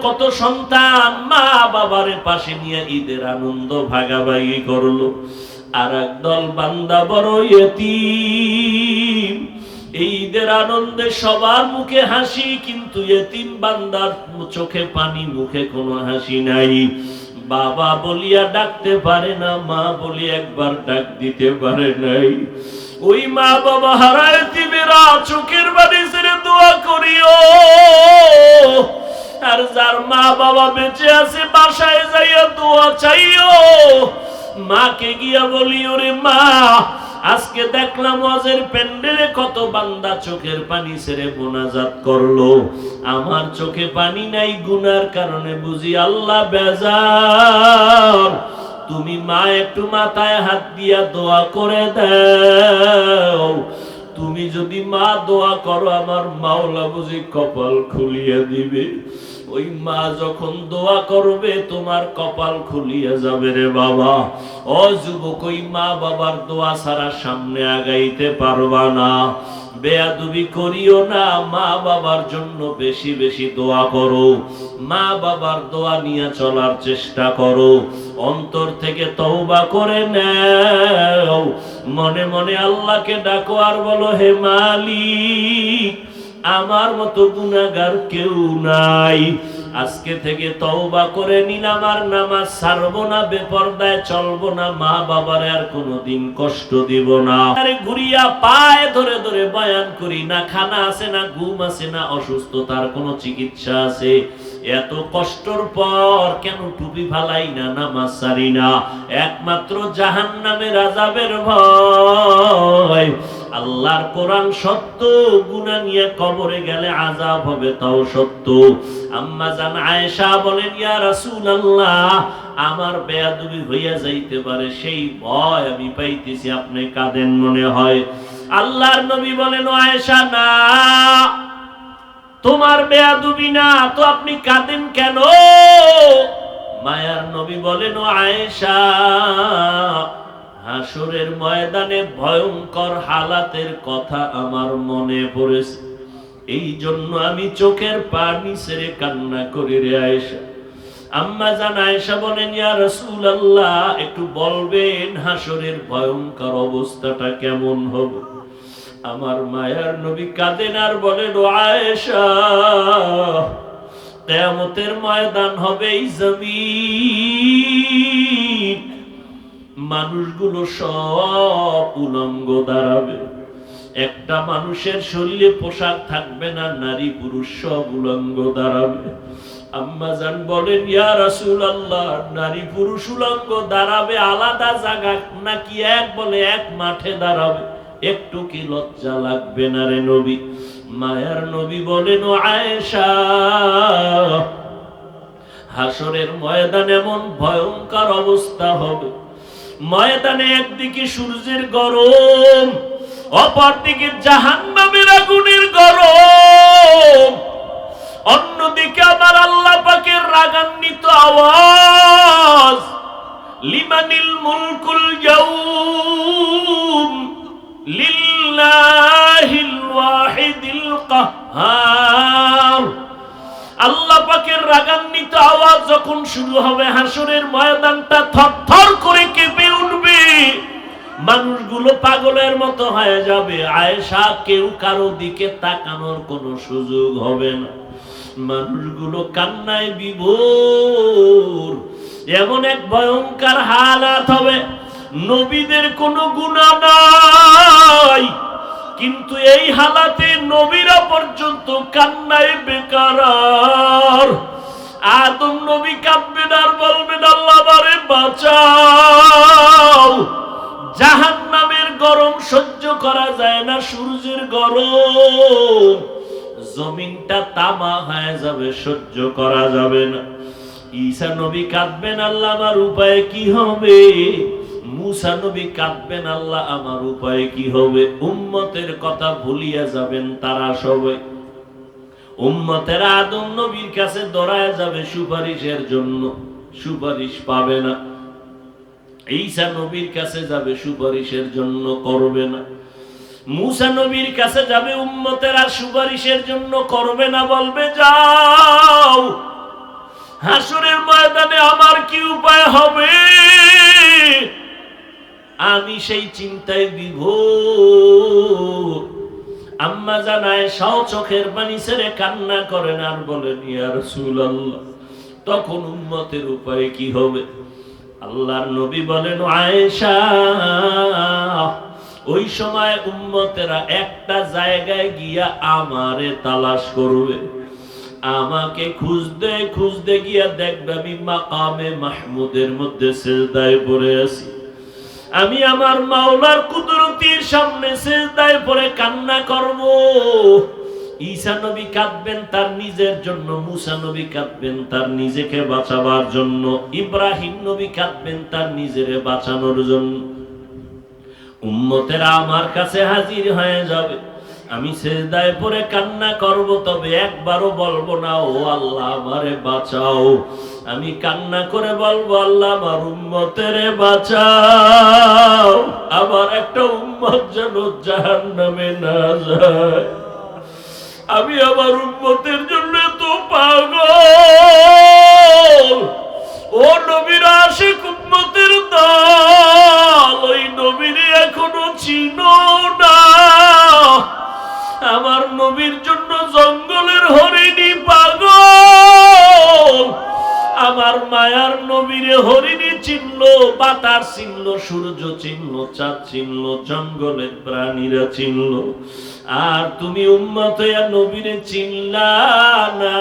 কত সন্তান মা বাবার পাশে নিয়ে ঈদের আনন্দ ভাগাভাগি করলো, আর একদল বান্দা বড় ইয়তীম। এই ঈদের আনন্দে সবার মুখে হাসি, কিন্তু ইয়তীম বান্দার চোখে পানি, মুখে কোনো হাসি নাই। বাবা বলিয়া ডাকতে পারে না, মা বলি একবার ডাক দিতে পারে নাই। ওই মা বাবা হারা ইয়তীমেরা চোখের পানি ছেড়ে দোয়া করিও। আর যার মা বাবা বেঁচে আছে বাসায় যাইয়া দোয়া চাইও। মাকে গিয়া বলি, ওরে মা, আজকে দেখলাম ওয়াজের প্যান্ডেলে কত বান্দা চোখের পানি ছেড়ে মোনাজাত করলো, আমার চোখে পানি নাই, গুনার কারণে বুঝি আল্লাহ বেজার। তুমি মা একটু মাথায় হাত দিয়া দোয়া করে দাও। তুমি যদি মা দোয়া করো, আমার মাওলা বুঝি কপাল খুলিয়ে দিবে। ওই মা যখন দোয়া করবে তোমার কপাল খুলিয়ে যাবে রে বাবা। ও যুবক, ওই মা বাবার দোয়া ছাড়া সামনে আগাইতে পারবা না। বেয়াদবি করিও না, মা বাবার জন্য বেশি বেশি দোয়া করো, মা বাবার দোয়া নিয়ে চলার চেষ্টা করো। অন্তর থেকে তওবা করে নাও, মনে মনে আল্লাহকে ডাকো আর বলো, হে মালিক, আমার মতো গুনাহগার কেউ নাই। আজকে থেকে তওবা করে নিলাম, আর নামাজ ছাড়বো না, বেপরদায় চলবো না, মা বাবার আর কোনোদিন কষ্ট দিব না। আরে ঘুরিয়া পায়ে ধরে ধরে বয়ান করি না, খানা আছে না, ঘুম আছে না, অসুস্থতার কোনো চিকিৎসা আছে? এত কষ্টর পর কেন টুপি ফালাই না, নামাজ ছাড়ি না? একমাত্র জাহান্নামের আযাবের ভয়। আল্লাহর কোরআন সত্য, গুনাহ নিয়ে কবরে গেলে আযাব হবে তাও সত্য। আম্মা জান আয়েশা বলেন, ইয়া রাসূলুল্লাহ, আমার বেয়াদবি হইয়া যাইতে পারে, সেই ভয় আমি পাইতেছি, আপনি কাঁদেন মনে হয়। আল্লাহর নবী বলেন, ও আয়েশা, না, তোমার বেয়াদবি না তো আপনি কাঁদেন কেন? মায়ার নবী বলেন, ও আয়েশা, হাসরের ময়দানে ভয়ঙ্কর হালাতের কথা আমার মনে পড়েছে, এই জন্য আমি চোখের পানি ছেড়ে কান্না করি রে আয়েশা। আম্মা জান আয়েশা বলেন, ইয়া রাসূলুল্লাহ, একটু বলবেন হাসরের ভয়ঙ্কর অবস্থাটা কেমন হবে? আমার মায়ার নবী কাঁদেন আর বলেন, ও আয়েশা, কিয়ামতের ময়দান হবে এই জমিন, মানুষগুলো সব উলঙ্গ দাঁড়াবে, একটা মানুষের শরীরে পোশাক থাকবে না, নারী পুরুষ সব উলঙ্গ দাঁড়াবে। আম্মা জান বলেন, ইয়া রাসূলুল্লাহ, নারী পুরুষ উলঙ্গ দাঁড়াবে আলাদা জায়গা নাকি এক মাঠে দাঁড়াবে? একটু কি লজ্জা লাগবে না রে নবী? মায়ার নবী বলেন, ও আয়েশা, হাসরের ময়দানে এমন ভয়ঙ্কর অবস্থা হবে, ময়দানে একদিকে সূর্যের গরম, অপরদিকে জাহান্নামের আগুনের গরম, অন্যদিকে আমার আল্লাহ পাকের রাগান্বিত আওয়াজ, লিমানিল মুলকুল ইয়াউম লিল্লাহিল ওয়াহিদিল কাহ্হার। আল্লাহ পাকের রাগান্বিত আওয়াজ যখন শুরু হবে, হাসরের ময়দানটা থরথর করে কেঁপে উঠবে, মানুষগুলো পাগলের মতো হয়ে যাবে। আয়েশা, কেউ কারো দিকে তাকানোর কোনো সুযোগ হবে না, মানুষগুলো কান্নায় বিভোর। এমন এক ভয়ঙ্কর হালাত হবে, নবীদের কোনো গুনাহ নাই, কিন্তু এই হালাতে নবীরা পর্যন্ত কান্নায় বেকারার। আদম নবী কাঁদবেন আর বলবেন, আল্লাহ আমারে বাঁচাও, জাহান্নামের গরম সহ্য করা যায় না, সূর্যের গরম, জমিনটা তামা হয়ে যাবে, সহ্য করা যাবে না। ঈসা নবী কাঁদবেন, আল্লাহ আমার উপায় কি হবে? মুসা নবী কাঁদবেন, আল্লাহ আমার উপায় কি হবে? উম্মতের কথা ভুলিয়া যাবেন তারা সবাই, উম্মতের আদম নবীর কাছে দৌড়ায় যাবে সুপারিশের জন্য, সুপারিশ পাবে না। ঈসা নবীর কাছে যাবে, সুপারিশের জন্য করবে না। মুসা নবীর কাছে যাবে, উম্মতেরা সুপারিশের জন্য করবে না, বলবে যাও হাসরের ময়দানে আমার কি উপায় হবে? আমি সেই চিন্তায় বিভোর। আম্মা জান আয়েশা চোখের পানি ছেড়ে কান্না করেন আর বলেন, ইয়া রাসূলুল্লাহ, তখন উম্মতের উপায় কি হবে? আল্লাহর নবী বলেন, আয়েশা, ওই সময় উম্মতেরা একটা জায়গায় গিয়া আমারে তালাশ করবে, আমাকে খুঁজতে খুঁজতে গিয়া দেখবে আমি মাকামে মাহমুদের মধ্যে সিজদায় পড়ে আছি। আমি আমার মাওলার কুদরতির সামনে সিজদায় পড়ে কান্না করব। ঈসা নবী কাঁদবেন তার নিজের জন্য, মুসা নবী কাঁদবেন তার নিজেকে বাঁচাবার জন্য, ইব্রাহিম নবী কাঁদবেন তার নিজেরে বাঁচানোর জন্য। উম্মতেরা আমার কাছে হাজির হয়ে যাবে, আমি সিজদায় পড়ে কান্না করব, তবে একবারও বলবো না ও আল্লাহ আমারে বাঁচাও। আমি কান্না করে বলবো, আল্লাহ আমার উম্মতেরে বাঁচাও, আবার একটা উম্মত যেন জাহান্নামে না যায়। আমি আমার উম্মতের জন্য তো পাগল। ও নবীর আশিক উম্মতের দল, ওই নবীর এখনো চিনো না। আমার নবীর জন্য জঙ্গলের হরিণী পাগল। আমার মায়ার নবীরে হরিণী চিনল, বাতাস চিনল, সূর্য চিনল, চাঁদ চিনল, জঙ্গলের প্রাণীরা চিনল, আর তুমি উম্মত হইয়া নবীরে চিনলা না।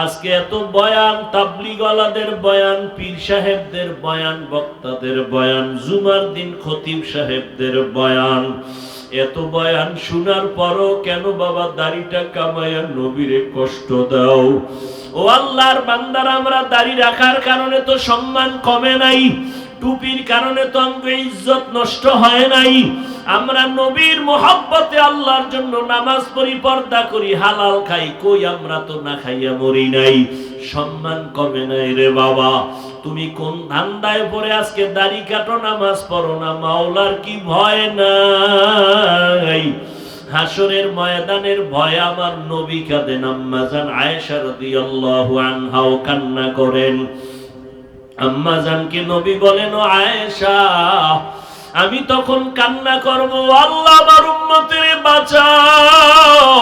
আজকে এত বয়ান, তাবলীগওয়ালাদের বয়ান, পীর সাহেবদের বয়ান, বক্তাদের বয়ান, জুমার দিন খতিব সাহেবদের বয়ান, এত বয়ান শোনার পরও কেন বাবা দাড়িটা কামাইয়া নবীরে কষ্ট দাও? ও আল্লাহর বান্দারা, আমরা দাড়ি রাখার কারণে তো সম্মান কমে নাই, টুপির কারণে তো আমাদের ইজ্জত নষ্ট হয় নাই। আমরা নবীর মোহাব্বতে আল্লাহর জন্য নামাজ পড়ি, পর্দা করি, হালাল খাই, কই আমরা তো না খাইয়া মরি নাই, সম্মান কমে নাই রে বাবা। তুমি কোন ধান্দায় পড়ে আজকে দাড়ি কাটো, নামাজ পড়ো না? মাওলার কি ভয় নাই? হাসরের ময়দানের ভয় আমার নবী কাঁদেন, আম্মা জান আয়েশা রাদিয়াল্লাহু আনহাও কান্না করেন। আম্মা জানকে নবী বলেন, ও আয়েশা, আমি তখন কান্না করব, আল্লাহ আমার উম্মতের বাঁচাও।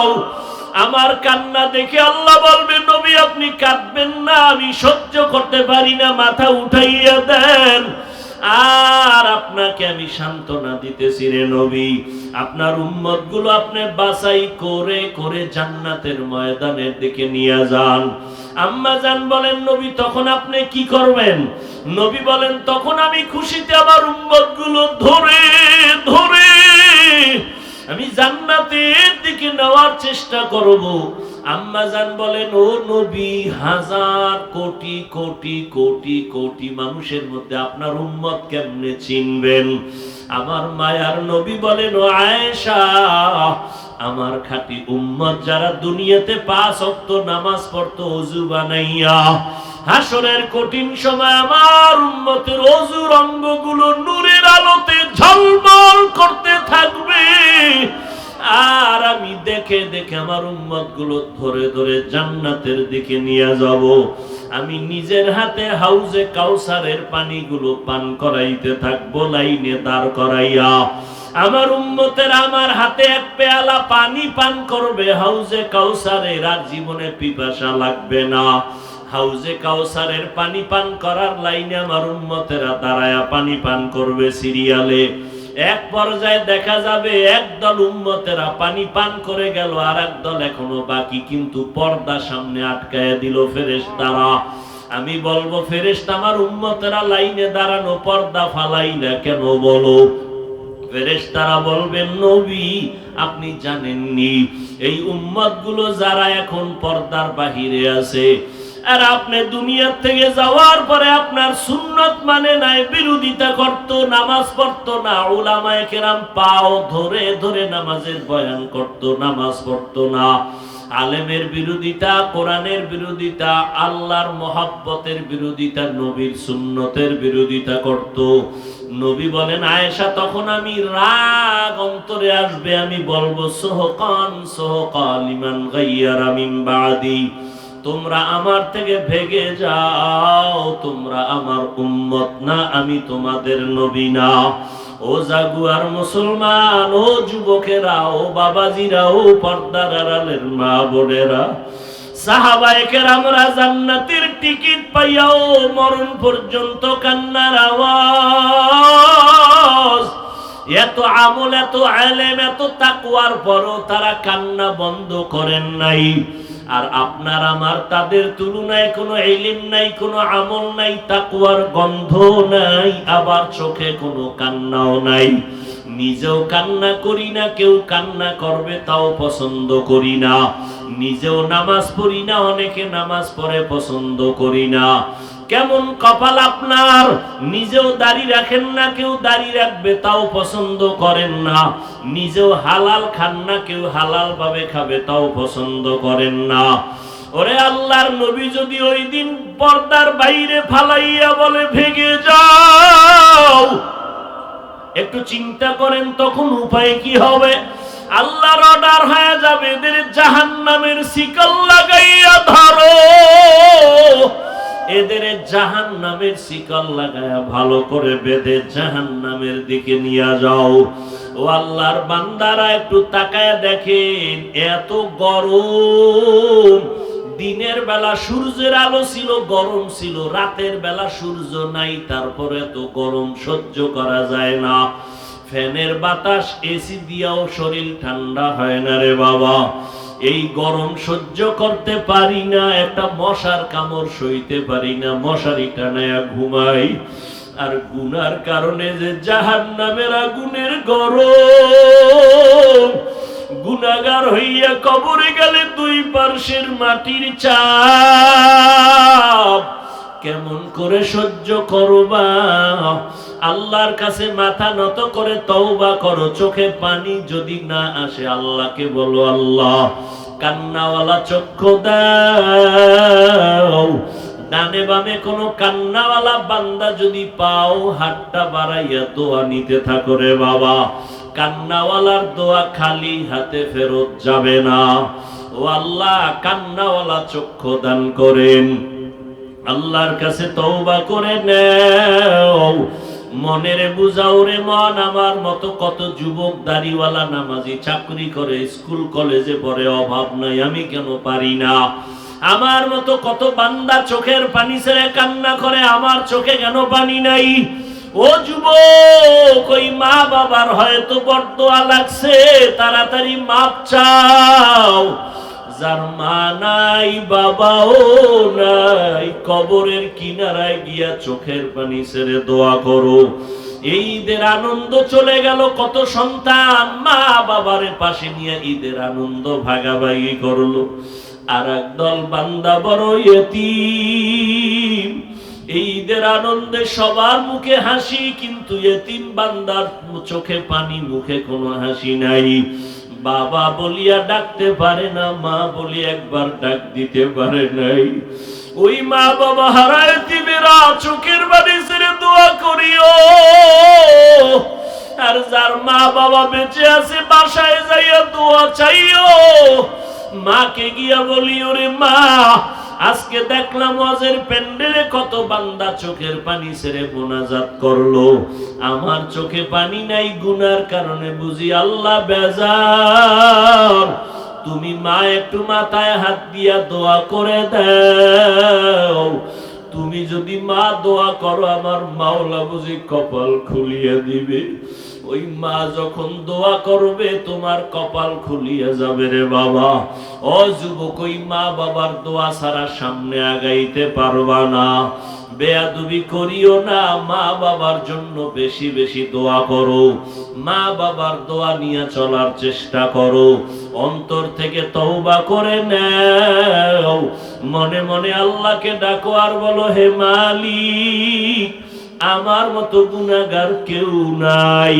আমার কান্না দেখে আল্লাহ বলবে, নবী আপনি কাঁদবেন না, আমি সহ্য করতে পারি না, মাথা উঠাইয়া দেন। আর আপনাকে আমি সান্ত্বনা দিতেছি রে নবী, আপনার উম্মত গুলো আপনি বাছাই করে করে জান্নাতের ময়দানের দিকে নিয়ে যান। আম্মা জান বলেন, নবী তখন আপনি কি করবেন? নবী বলেন, তখন আমি খুশিতে আমার উম্মত গুলো ধরে ধরে আমি জান্নাতের দিকে নেওয়ার চেষ্টা করব। আম্মা জান বলেন, ও নবী, হাজার কোটি কোটি কোটি কোটি মানুষের মধ্যে আপনার উম্মত কেমনে চিনবেন? আমার মায়ার নবী বলেন, ও আয়েশা, আমার খাঁটি উম্মত যারা দুনিয়াতে 5 ওয়াক্ত নামাজ পড়তো ওযু বানাইয়া, হাসরের কঠিন সময় আমার উম্মতের ওযুর অঙ্গগুলো নূরের আলোতে ঝলমল করতে থাকবে। আর আমি দেখে দেখে আমার উম্মত গুলো ধরে ধরে জান্নাতের দিকে নিয়ে যাব। আমি নিজের হাতে হাউজে কাউসারের পানিগুলো পান করাইতে থাকবো, লাইনে দাঁড় করাইয়া। আমার উম্মতের আমার হাতে এক পেয়ালা পানি পান করবে হাউজে কাউসারের, আর জীবনে পিপাসা লাগবে না। হাউজে কাউসারের পানি পান করার লাইনে আমার উম্মতেরা দাঁড়ায়া পানি পান করবে সিরিয়ালে। এক পর্যায়ে দেখা যাবে একদল উম্মতেরা পানি পান করে গেল, আর একদল এখনো বাকি, কিন্তু পর্দা সামনে আটকায়া দিল ফেরেশতারা। আমি বলবো, ফেরেশতা আমার উম্মতেরা লাইনে দাঁড়ানো, পর্দা ফালাইলা কেন বলো? ফেরেশতারা বলবেন, নবী আপনি জানেননি এই উম্মত গুলো যারা এখন পর্দার বাহিরে আছে, আর আপনি দুনিয়া থেকে যাওয়ার পরে আপনার সুন্নত মানে নাই, বিরোধিতা করতো, নামাজ পড়তো না, উলামায়ে কেরাম পাও ধরে ধরে নামাজের বয়ান করতো, নামাজ পড়তো না, আলেমের বিরোধিতা, কোরআনের বিরোধিতা, আল্লাহর মহব্বতের বিরোধিতা, নবীর সুন্নতের বিরোধিতা করত। নবী বলেন, আয়েশা তখন আমি রাগ অন্তরে আসবে, আমি বলবো, সোহকান সোহকা লিমান গায়্যারা মিন বাদি, তোমরা আমার থেকে ভেগে যাও, তোমরা আমার উম্মত না, আমি তোমাদের নবী না। ও জাগুয়ার মুসলমান, ও যুবকেরা, ও বাবাজিরা, ও পর্দার আড়ালের মা বোনেরা, সাহাবায়ে কেরামরা জান্নাতের টিকিট পাইয়াও মরণ পর্যন্ত কান্নার আওয়াজ। এত আমল, এত আলেম, এত তাকওয়ার পরও তারা কান্না বন্ধ করেন নাই। আর আপনার আমার তাদের তুলনায় কোনো ইলম নাই, কোনো আমল নাই, তাকওয়ার গন্ধ নাই, আবার চোখে কোনো কান্নাও নাই। নিজেও কান্না করি না, কেউ কান্না করবে তাও পছন্দ করি না। নিজেও নামাজ পড়ি না, অনেকে নামাজ পড়ে পছন্দ করি না। কেমন কপাল আপনার, নিজেও দাড়ি রাখেন না, কেউ দাড়ি রাখবে তাও পছন্দ করেন না। নিজেও হালাল খান না, কেউ হালাল ভাবে খাবে তাও পছন্দ করেন না। ওরে আল্লাহর নবী যদি ওই দিন পর্দার বাইরে ফালাইয়া বলে ভেগে যাও, একটু চিন্তা করেন তখন উপায় কি হবে? আল্লাহর অর্ডার হয়ে যাবে, এদের জাহান্নামের শিকল লাগাইয়া ধরো, এদের জাহান্নামের শিকল লাগায়া ভালো করে বেঁধে জাহান্নামের দিকে নিয়ে যাও। ও আল্লাহর বান্দারা একটু তাকায় দেখেন, এত গরম। দিনের বেলা সূর্যের আলো ছিল, গরম ছিল, রাতের বেলা সূর্য নাই, তারপরে এত গরম সহ্য করা যায় না। ফ্যানের বাতাস, এসি দিয়াও শরীর ঠান্ডা হয় না রে বাবা। এই গরম সহ্য করতে পারি না, একটা মশার কামড় সইতে পারি না, মশারি টানায়া ঘুমাই। আর গুনার কারণে যে জাহান্নামের আগুনের গরম, গুনাহগার হইয়া কবরে গেলে দুই পার্শ্বের মাটির চাপ কেমন করে সহ্য করবা? আল্লাহর কাছে মাথা নত করে তওবা করো। চোখে পানি যদি না আসে আল্লাহকে বলো, আল্লাহ কান্নাওয়ালা চক্ষু দাও। ডানে বামে কোনো কান্নাওয়ালা বান্দা যদি পাও, হাতটা বাড়াইয়া দোয়া নিতে থাকো রে বাবা। কান্নাওয়ালার দোয়া খালি হাতে ফেরত যাবে না। ও আল্লাহ, কান্নাওয়ালা চক্ষু দান করেন। আল্লাহর কাছে তওবা করে নাও। মনের বুঝাও রে মন, আমার মতো কত যুবক দাড়িওয়ালা নামাজি চাকরি করে, স্কুল কলেজে পড়ে, অভাব নাই, আমি কেন পারি না? আমার মতো কত বান্দা চোখের পানি ছেড়ে কান্না করে, আমার চোখে কেন পানি নাই? ও যুবক, ওই মা বাবার হয়তো বরদোয়া লাগছে, তাড়াতাড়ি মাপ চাও। যার মা নাই, বাবাও নাই, কবরের কিনারায় গিয়া চোখের পানি ছেড়ে দোয়া করো। এই ঈদের আনন্দ চলে গেল, কত সন্তান মা বাবারে পাশে নিয়ে ঈদের আনন্দ ভাগাভাগি করলো। আর একদল বান্দা বড় ইতিম। এই ঈদের আনন্দে সবার মুখে হাসি, কিন্তু ইতিম বান্দার চোখে পানি, মুখে কোনো হাসি নাই। বাবা বলিয়া ডাকতে পারে না, মা বলি একবার ডাক দিতে পারে নাই। ওই মা বাবা হারা ইতিমেরা চোখের পানি ছেড়ে দোয়া করিও। আর যার মা বাবা বেঁচে আছে বাসায় যাইয়া দোয়া চাইও। মাকে গিয়া বলি, ওরে মা, আজকে দেখলাম ওয়াজের প্যান্ডেলে কত বান্দা চোখের পানি ছেড়ে মোনাজাত করলো, আমার চোখে পানি নাই, গুনার কারণে বুঝি আল্লাহ বেজার। তুমি মা একটু মাথায় হাত দিয়া দোয়া করে দাও। তুমি যদি মা দোয়া করো, আমার মাওলা বুঝি কপাল খুলিয়ে দিবে। ওই মা যখন দোয়া করবে, তোমার কপাল খুলিয়া যাবে রে বাবা। ও যুবক, ওই মা বাবার দোয়া ছাড়া সামনে আগাইতে পারবা না। বেয়াদবি করিও না, মা বাবার জন্য বেশি বেশি দোয়া করো। মা বাবার দোয়া নিয়ে চলার চেষ্টা করো। অন্তর থেকে তওবা করে নাও। মনে মনে আল্লাহকে ডাকো আর বলো, হে মালিক, আমার মতো গুনাহগার কেউ নাই।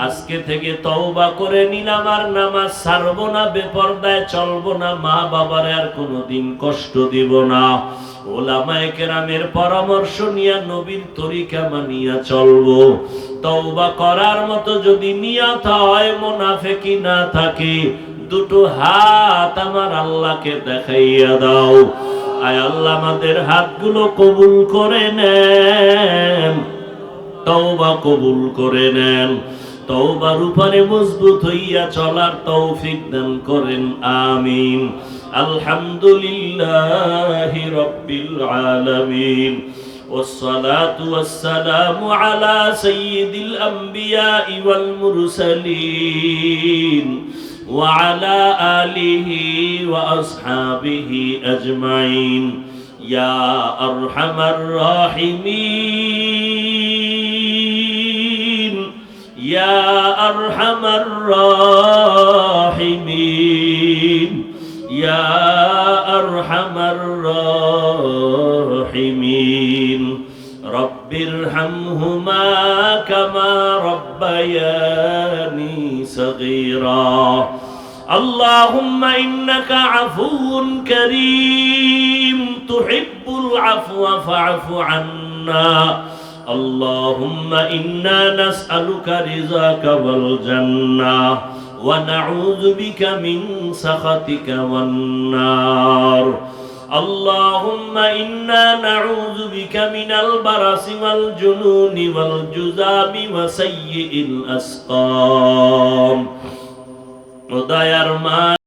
আজকে থেকে তওবা করে নিলাম, আর নামাজ ছাড়বো না, বেপরদায় চলবো না, মা বাবার আর কোনোদিন কষ্ট দিব না। ওলামায়ে কেরামের পরামর্শ নিয়া নবীর তরিকা মানিয়া চলবো। তওবা করার মতো যদি নিয়ত হয়, মুনাফিকি না থাকে, দুটো হাত আমার আল্লাহকে দেখাইয়া দাও। আয় আল্লাহ, আমাদের হাতগুলো কবুল করে নেন, তওবা কবুল করে নেন, তওবার উপরে মজবুত হইয়া চলার তৌফিক দান করেন, আমিন। আলহামদুলিল্লাহি রাব্বিল আলামিন, والصلاة والسلام على سيد الأنبياء والمرسلين وعلى آله وأصحابه أجمعين يا أرحم الراحمين يا أرحم الراحمين يا أرحم الراحمين رب ارحمهما كما ربياني صغيرا اللهم إنك عفو كريم تحب العفو فاعف عنا اللهم إنا نسألك رضاك والجنة ونعوذ بك من سخطك والنار اللهم إنا نعوذ بك من البرص والجنون والجذام وسيء الأسقام وديار ما